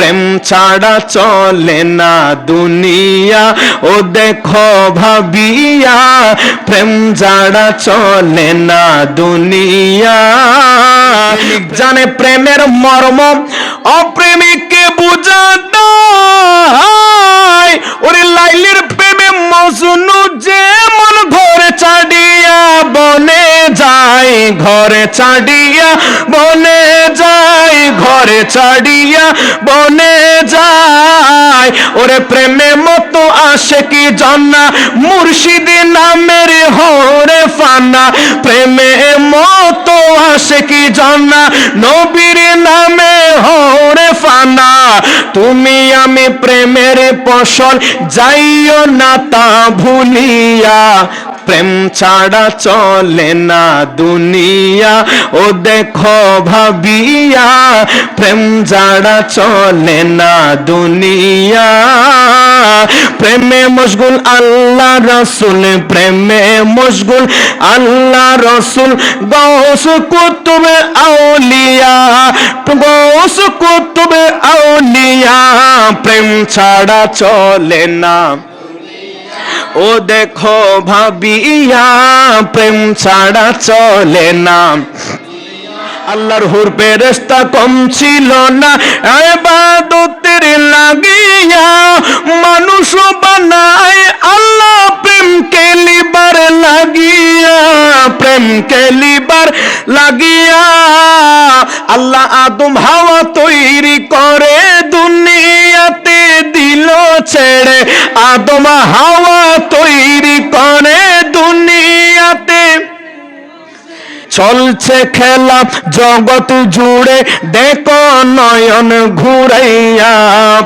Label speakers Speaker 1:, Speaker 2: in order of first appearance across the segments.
Speaker 1: প্রেম ছাড়া চলে না দুনিয়া ও দেখো ভাবিয়া প্রেম ছাড়া চলে না দুনিয়া জানে প্রেমের মর্ম অপ্রেমিককে বুঝাতে ওরে লাইলির প্রেমে মজনু যেমন ঘরে ছাড়িয়া বনে যায় ঘরে ছাড়িয়া বনে যায় ঘরে ছাড়িয়া বনে যায় ওরে প্রেমে মতো আশিকি জানা মুর্শিদ নামের হরে ফানা প্রেমে মতো আশিকি জানা নবীর নামে হরে ফানা তুমি আমি প্রেমের ফসল যাইও না তা ভুলিয়া প্রেম ছাড়া চলে না দুনিয়া ও দেখো ভাবিয়া প্রেম ছাড়া চলে না দুনিয়া প্রেমে মশগুল আল্লাহ রসুল প্রেমে মশগুল আল্লাহ রসুল গৌস কুতুবে আউলিয়া গৌস কুতুবে আউলিয়া প্রেম ছাড়া চলে না ও দেখো ভাবিয়া প্রেম ছাড়া চলে না আল্লাহর হুর ফেরেশতা কম ছিল না ইবাদতের লাগিয়া মানুষ বানায় আল্লাহ প্রেম কেলিবার লাগিয়া প্রেম কেলিবার লাগিয়া আল্লাহ আদম হাওয়া তৈরি করে দুনিয়াতে দিল ছেড়ে আদম হাওয়া তৈরি করে দুনিয়াতে চলছে খেলা জগৎ জুড়ে দেখো নয়ন ঘুরাইয়া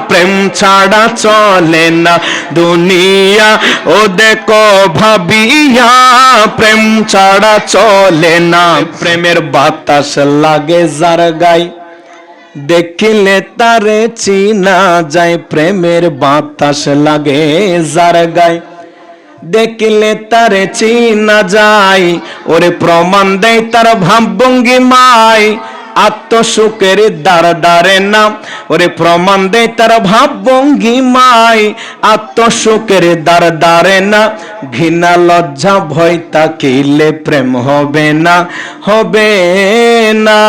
Speaker 1: প্রেম ছাড়া চলে না দুনিয়া ও দেখো ভাবিয়া প্রেম ছাড়া চলে না প্রেমের বাতাস লাগে যার গায়ে দেখিলে তারে চিনা যায় প্রেমের বাতাস লাগে যার গায়ে দেখিলে তারে চিনা যায় ওরে প্রমাণ দেয় তার ভাবভঙ্গি মাই আত্মসুখের দ্বার দ্বারে না ওরে প্রমাণ দেয় তার ভাবভঙ্গি মাই আত্মসুখের দ্বার দ্বারে না ঘৃণা লজ্জা ভয় তাকিলে প্রেম হবে না হবে না।